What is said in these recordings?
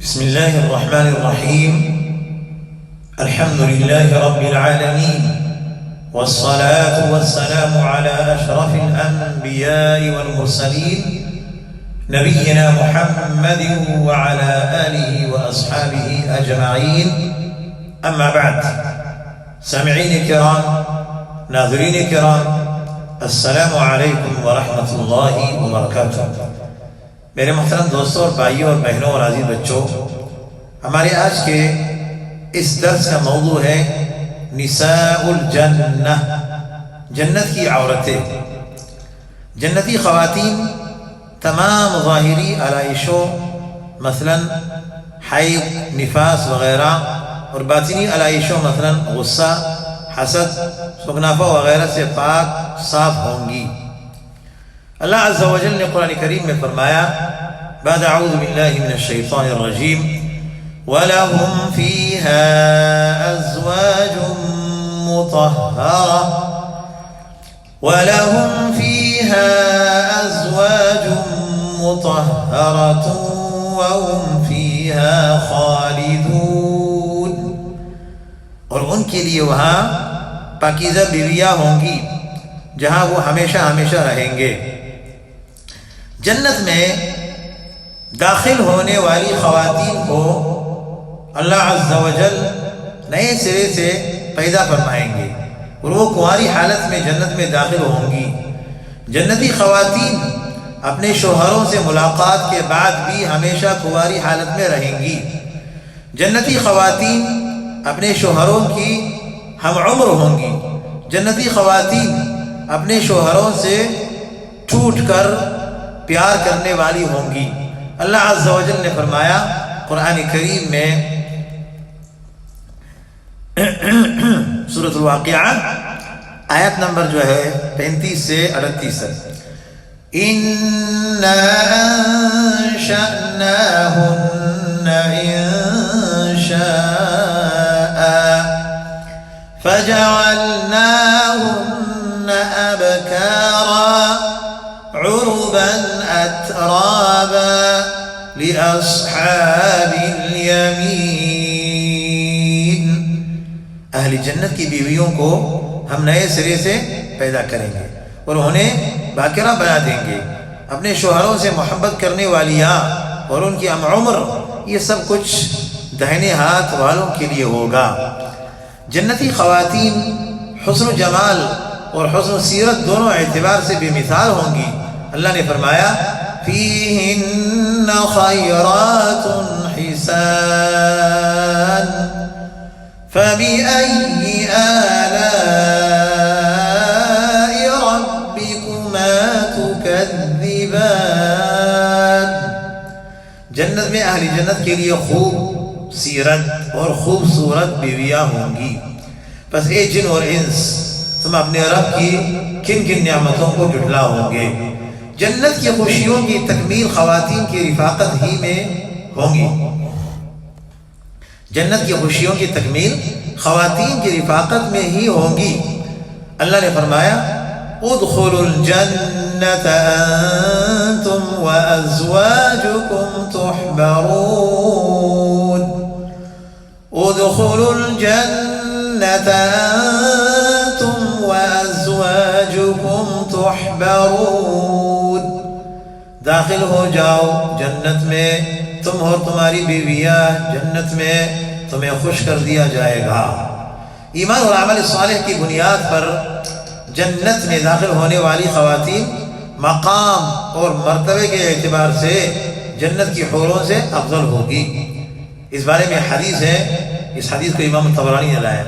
بسم الله الرحمن الرحيم. الحمد لله رب العالمين، والصلاة والسلام على أشرف الأنبياء والمرسلين نبينا محمد وعلى آله وأصحابه أجمعين. أما بعد، سامعين كرام، ناظرين كرام، السلام علیکم ورحمۃ اللہ وبرکاتہ. میرے محترم دوستوں اور بھائیوں اور بہنوں اور عزیز بچوں، ہمارے آج کے اس درس کا موضوع ہے نساء الجنہ، جنت کی عورتیں. جنتی خواتین تمام ظاہری علائشوں مثلا حیض، نفاس وغیرہ، اور باطنی علائشوں مثلا غصہ، حسد، سگنافہ وغیرہ سے پاک صاف ہوں گی. اللہ عز و جل نے قرآن کریم میں فرمایا بعد اعوذ باللہ من الشیطان الرجیم وَلَهُمْ فِيهَا أَزْوَاجٌ مُطَهَّرَةٌ وَلَهُمْ فِيهَا أَزْوَاجٌ مُطَهَّرَةٌ وَهُمْ فِيهَا خَالِدُونَ. اور ان کے لیے وہاں پاکیزہ بیویاں ہوں گی جہاں وہ ہمیشہ ہمیشہ رہیں گے. جنت میں داخل ہونے والی خواتین کو اللہ عز و جل نئے سرے سے پیدا فرمائیں گے اور وہ کنواری حالت میں جنت میں داخل ہوں گی. جنتی خواتین اپنے شوہروں سے ملاقات کے بعد بھی ہمیشہ کنواری حالت میں رہیں گی. جنتی خواتین اپنے شوہروں کی ہم عمر ہوں گی. جنتی خواتین اپنے شوہروں سے ٹوٹ کر پیار کرنے والی ہوں گی. اللہ عز و جل نے فرمایا قرآن کریم میں سورۃ الواقعہ آیت نمبر جو ہے 35 سے 38 تک، اِنَّا أَنشَأْنَاهُنَّ إِنشَاءً فَجَعَلْنَاهُنَّ أَبْكَارًا عُرُبًا أَتْرَابًا لِأَصْحَابِ الْيَمِينِ. اہل جنت کی بیویوں کو ہم نئے سرے سے پیدا کریں گے اور انہیں باکرہ بنا دیں گے. اپنے شوہروں سے محبت کرنے والیاں اور ان کی ہم عمر، یہ سب کچھ دہنے ہاتھ والوں کے لیے ہوگا. جنتی خواتین حسن و جمال اور حسن و سیرت دونوں اعتبار سے بے مثال ہوں گی. اللہ نے فرمایا فیہن خیرات حسان فبأي آلاء ربكما تكذبان. جنت میں اہل جنت کے لیے خوب سیرت اور خوبصورت بیویاں ہوں گی. بس اے جن اور انس، تم اپنے رب کی کن کن نعمتوں کو جھٹلا ہوں گے. جنت کی خوشیوں کی تکمیل خواتین کی رفاقت ہی میں ہوں گی. جنت کی خوشیوں کی تکمیل خواتین کی رفاقت میں ہی ہوں گی. اللہ نے فرمایا ادخلوا الجنة انتم وازواجكم تحبرون. ادخلوا الجنة انتم وازواجكم تحبرون. داخل ہو جاؤ جنت میں، تم اور تمہاری بیویاں جنت میں تمہیں خوش کر دیا جائے گا. ایمان اور عمل صالح کی بنیاد پر جنت میں داخل ہونے والی خواتین مقام اور مرتبے کے اعتبار سے جنت کی حوروں سے افضل ہوگی. اس بارے میں حدیث ہے، اس حدیث کو امام طبرانی نے لایا.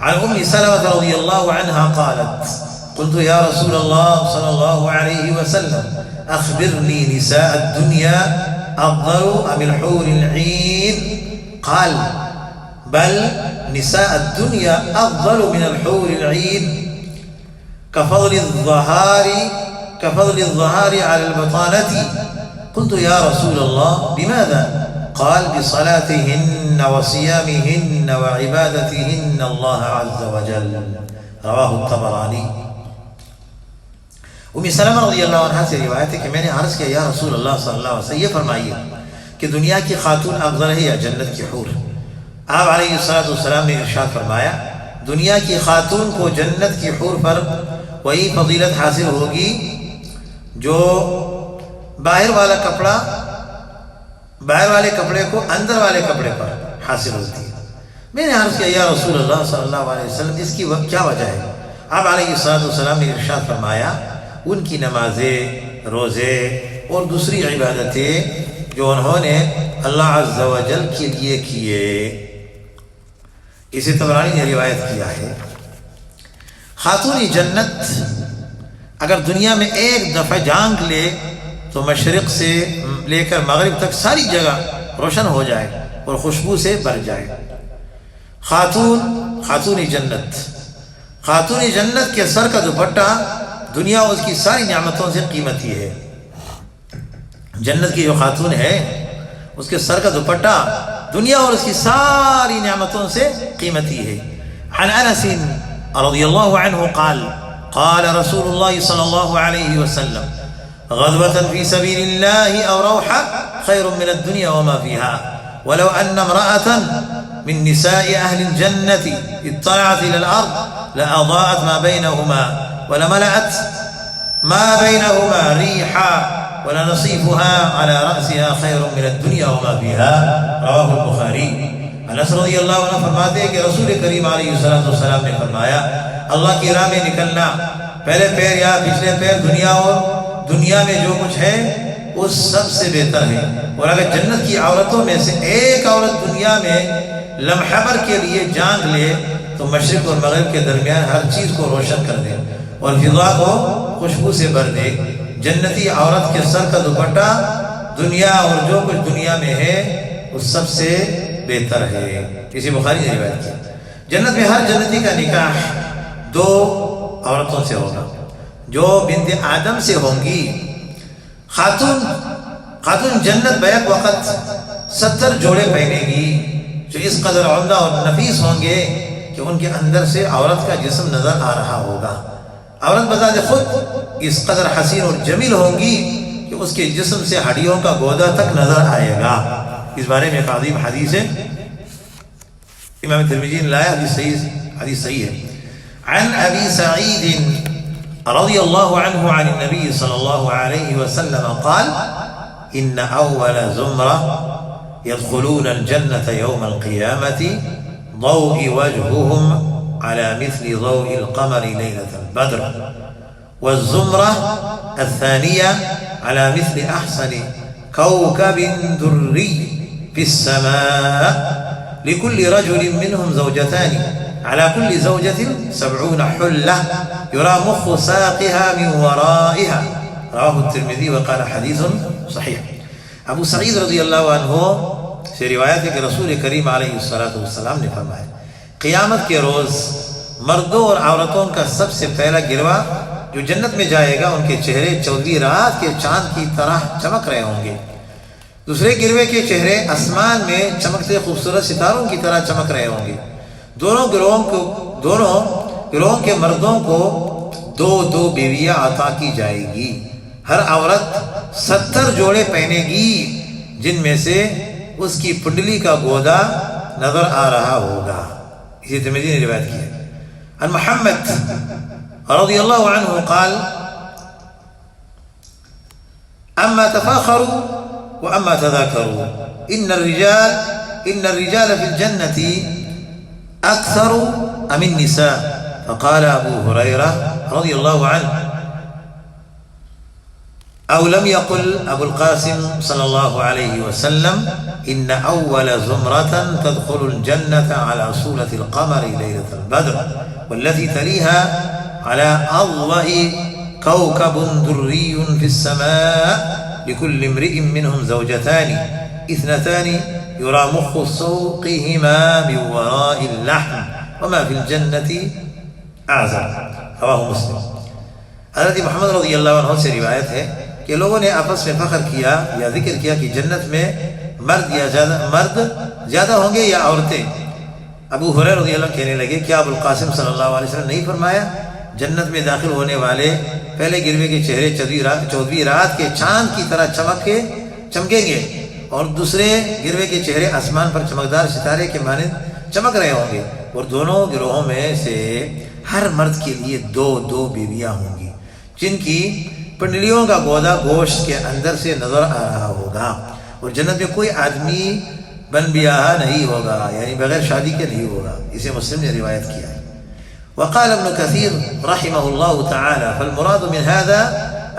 عن ام سلمة رضی اللہ عنہا قالت قلت یا رسول اللہ صلی اللہ علیہ وسلم اخبرنی نساء الدنیا افضل ام الحور العین؟ قال بل نساء الدنيا أفضل من الحور العين كفضل الظهار على البطانة. قلت يا رسول الله بماذا؟ قال بصلاتهن وصيامهن وعبادتهن الله عز وجل. رواه الطبراني. ام سلمہ رضی اللہ عنہ سے روایت ہے کہ میں نے عرض کیا یا رسول اللہ صلی اللہ علیہ وسلم، یہ فرمائیے کہ دنیا کی خاتون افضل ہے یا جنت کی حور؟ آپ علیہ السلام نے ارشاد فرمایا دنیا کی خاتون کو جنت کی حور پر وہی فضیلت حاصل ہوگی جو باہر والے کپڑے کو اندر والے کپڑے پر حاصل ہوتی ہے۔ میں نے عرض کیا یا رسول اللہ صلی اللہ علیہ وسلم اس کی کیا وجہ ہے؟ آپ علیہ السلام نے ارشاد فرمایا ان کی نمازیں، روزے اور دوسری عبادتیں جو انہوں نے اللہ عز و جل کے لیے کیے۔ اسی طبرانی نے روایت کیا ہے خاتون جنت اگر دنیا میں ایک دفعہ جھانک لے تو مشرق سے لے کر مغرب تک ساری جگہ روشن ہو جائے اور خوشبو سے بھر جائے۔ خاتون جنت کے سر کا دوپٹہ دنیا اس کی ساری نعمتوں سے قیمتی ہے۔ جنت کی جو خاتون ہے اس کے سر کا دوپٹہ دنیا اور اس کی ساری نعمتوں سے قیمتی ہے۔ عن انس رضی اللہ عنہ قال رسول اللہ صلی اللہ علیہ وسلم غزوة في سبيل الله أو روحة خير من الدنيا وما فيها ولو أن امرأة من نساء أهل الجنة اطلعت إلى الأرض لأضاءت ما بينهما ولملأت ما بينهما ريحا ولنصيفها على رأسها خير من الدنيا وما فيها رواه البخاري۔ انس رضی اللہ عنہ فرماتے ہیں کہ رسول کریم علیہ السلام نے فرمایا اللہ کی راہ میں نکلنا پہلے پیر یا پچھلے پیر دنیا میں جو کچھ ہے اس سب سے بہتر ہے، اور اگر جنت کی عورتوں میں سے ایک عورت دنیا میں لمحہ بھر کے لیے جھانک لے تو مشرق اور مغرب کے درمیان ہر چیز کو روشن کر دے اور فضا کو خوشبو سے بھر دے۔ جنتی عورت کے سر کا دوپٹہ دنیا اور جو کچھ دنیا میں ہے اس سب سے بہتر ہے۔ کسی بخاری نے روایت کی جنت میں ہر جنتی کا نکاح دو عورتوں سے ہوگا جو بنت آدم سے ہوں گی۔ خاتون جنت بیک وقت 70 جوڑے پہنے گی جو اس قدر عمدہ اور نفیس ہوں گے کہ ان کے اندر سے عورت کا جسم نظر آ رہا ہوگا۔ عورت بذات خود اس قدر حسین اور جمیل ہوں گی کہ اس کے جسم سے ہڈیوں کا گودا تک نظر آئے گا۔ اس بارے میں ایک عظیم حدیث ہے، امام ترمذی نے لایا، حدیث صحیح ہے۔ عن ابی سعید رضی اللہ عنہ عن النبی صلی اللہ علیہ وسلم قال ان اول زمرہ يدخلون الجنة يوم القيامة ضوء وجههم على مثل ضوء القمر ليلة البدر والزمرة الثانية على مثل أحسن كوكب دري في السماء لكل رجل منهم زوجتان على كل زوجة 70 حلة يرى مخ ساقها من ورائها رواه الترمذي وقال حديث صحيح۔ ابو سعید رضی اللہ عنہ سے روایت ہے کہ رسول کریم علیہ السلام نے فرمایا قیامت کے روز مردوں اور عورتوں کا سب سے پہلا گروہ جو جنت میں جائے گا ان کے چہرے 14 رات کے چاند کی طرح چمک رہے ہوں گے، دوسرے گروہ کے چہرے آسمان میں چمکتے خوبصورت ستاروں کی طرح چمک رہے ہوں گے۔ دونوں گروہوں کے مردوں کو 2 بیویاں عطا کی جائے گی، ہر عورت 70 جوڑے پہنے گی جن میں سے اس کی پنڈلی کا گودا نظر آ رہا ہوگا۔ اسی ترمذی نے روایت کی ہے۔ عن محمد رضی اللہ عنہ قال اما تفاخروا واما تذاكروا ان الرجال في الجنة اكثر ام النساء فقال ابو هريرة رضي الله عنه أو لم يقل أبو القاسم صلى الله عليه وسلم إن أول زمرة تدخل الجنة على صولة القمر ليلة البدر والتي تليها على أضواء كوكب دري في السماء لكل امرئ منهم زوجتان 2 يرى مخ سوقهما من وراء اللحم وما في الجنة أعزب رواه مسلم۔ حضرت محمد رضی اللہ عنہ سے روایت ہے کہ لوگوں نے آپس میں فخر کیا یا ذکر کیا کہ جنت میں مرد زیادہ ہوں گے یا عورتیں۔ ابو ہریرہ رضی اللہ عنہ کہنے لگے کیا ابو القاسم صلی اللہ علیہ وسلم نہیں فرمایا جنت میں داخل ہونے والے پہلے گروہ کے چہرے 14 رات کے چاند کی طرح چمکیں گے اور دوسرے گروہ کے چہرے آسمان پر چمکدار ستارے کے مانند چمک رہے ہوں گے، اور دونوں گروہوں میں سے ہر مرد کے لیے 2 بیویاں ہوں گی جن کی پنڈلیوں کا گودا گوشت کے اندر سے نظر آ رہا ہوگا، اور جنت میں کوئی آدمی بن بیاہ نہیں ہوگا، یعنی بغیر شادی کے نہیں ہوگا۔ اسے مسلم نے روایت کیا ہے۔ وقال ابن كثير رحمه الله تعالى: فالمراد من هذا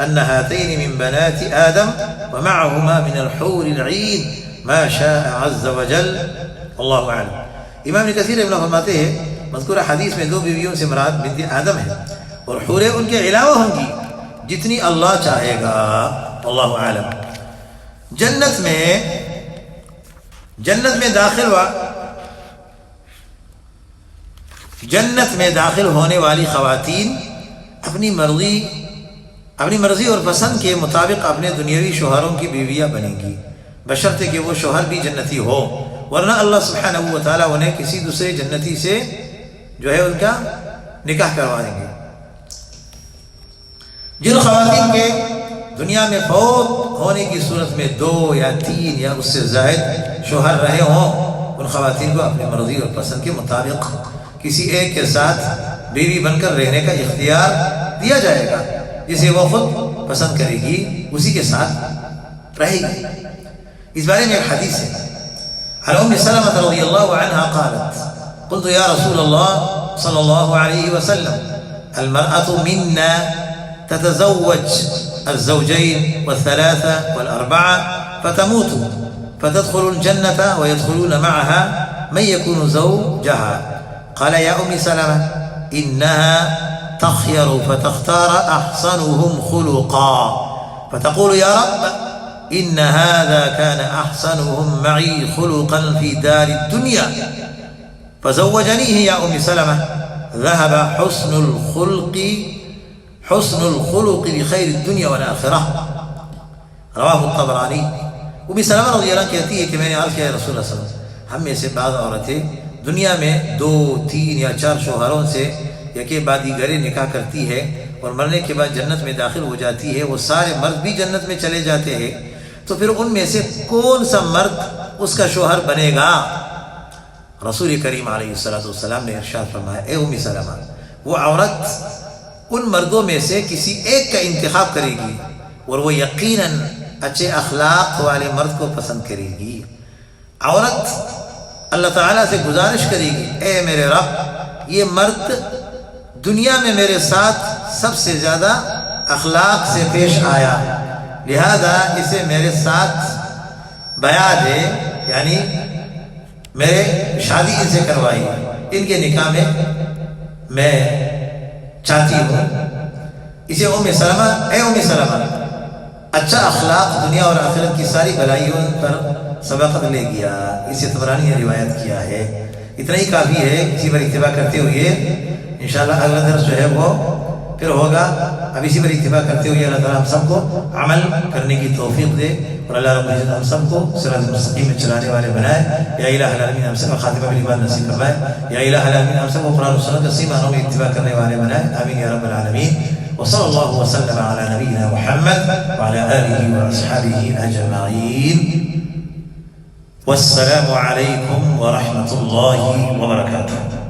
أن هاتين من بنات آدم ومعهما من الحور العين ما شاء عز وجل، والله أعلم۔ امام ابن کثیر ابن فرماتے ہیں مذکورہ حدیث میں 2 بیویوں سے مراد بنت آدم ہے، اور حوریں ان کے علاوہ ہوں گی جتنی اللہ چاہے گا، اللہ عالم۔ جنت میں داخل ہونے والی خواتین اپنی مرضی اور پسند کے مطابق اپنے دنیاوی شوہروں کی بیویاں بنیں گی، بشرطے کہ وہ شوہر بھی جنتی ہو، ورنہ اللہ سبحانہ و تعالیٰ انہیں کسی دوسرے جنتی سے جو ہے ان کا نکاح کروا دیں گے۔ جن خواتین کے دنیا میں فوت ہونے کی صورت میں 2 یا 3 یا اس سے زائد شوہر رہے ہوں، ان خواتین کو اپنی مرضی اور پسند کے مطابق کسی ایک کے ساتھ بیوی بن کر رہنے کا اختیار دیا جائے گا، جسے وہ خود پسند کرے گی اسی کے ساتھ رہے گی۔ اس بارے میں ایک حدیث ہے، عن ام سلمة رضی اللہ عنہا قالت: قلت یا رسول اللہ صلی اللہ علیہ وسلم المرأة منا تتزوج الزوجين والثلاثة والأربعة فتموت فتدخل الجنة ويدخلون معها من يكون زوجها. قال يا أم سلمة إنها تخير فتختار أحسنهم خلقا فتقول يا رب إن هذا كان أحسنهم معي خلقا في دار الدنيا فزوجنيه يا أم سلمة ذهب حسن الخلق بخير الدنيا والآخرة. رواه الطبراني. ام سلمہ رضی اللہ کہتی ہے کہ میں نے عرض کیا رسول اللہ صلی اللہ علیہ وسلم، ہم میں سے بعض عورتیں دنیا میں 2، 3 یا 4 شوہروں سے یکے بعد دیگرے نکاح کرتی ہے، اور مرنے کے بعد جنت میں داخل ہو جاتی ہے، وہ سارے مرد بھی جنت میں چلے جاتے ہیں، تو پھر ان میں سے کون سا مرد اس کا شوہر بنے گا؟ رسول کریم علیہ السلام نے ارشاد فرمایا: اے ام سلمہ، وہ عورت ان مردوں میں سے کسی ایک کا انتخاب کرے گی، اور وہ یقیناً اچھے اخلاق والے مرد کو پسند کرے گی۔ عورت اللہ تعالیٰ سے گزارش کرے گی: اے میرے رب، یہ مرد دنیا میں میرے ساتھ سب سے زیادہ اخلاق سے پیش آیا، لہذا اسے میرے ساتھ بیعت دے، یعنی میرے شادی ان سے کروائی، ان کے نکاح میں چاہتی ہوں۔ اسے ام سلمہ اچھا اخلاق دنیا اور آخرت کی ساری بھلائیوں پر سبقت لے گیا۔ اسے طبرانی نے روایت کیا ہے۔ اتنا ہی کافی ہے، اسی پر اتباع کرتے ہوئے انشاءاللہ اگلا درس جو ہے وہ پھر ہوگا۔ اب اسی پر اتباع کرتے ہوئے اللہ تعالیٰ ہم سب کو عمل کرنے کی توفیق دے، اور اللہ رب العزت ہم سب کو صراط مستقیم میں چلانے والے بنائے۔ یا الہ العالمین ہم سب کو خاتمہ بالایمان نصیب فرمائے۔ یا الہ العالمین ہم سب کو قرآن و سنت کے صحیح معنوں میں اتباع کرنے والے بنائے، آمین یا رب العالمین۔ وصلی اللہ وسلم علی نبینا محمد وعلی آلہ واصحابہ اجمعین، والسلام علیکم ورحمۃ اللہ وبرکاتہ۔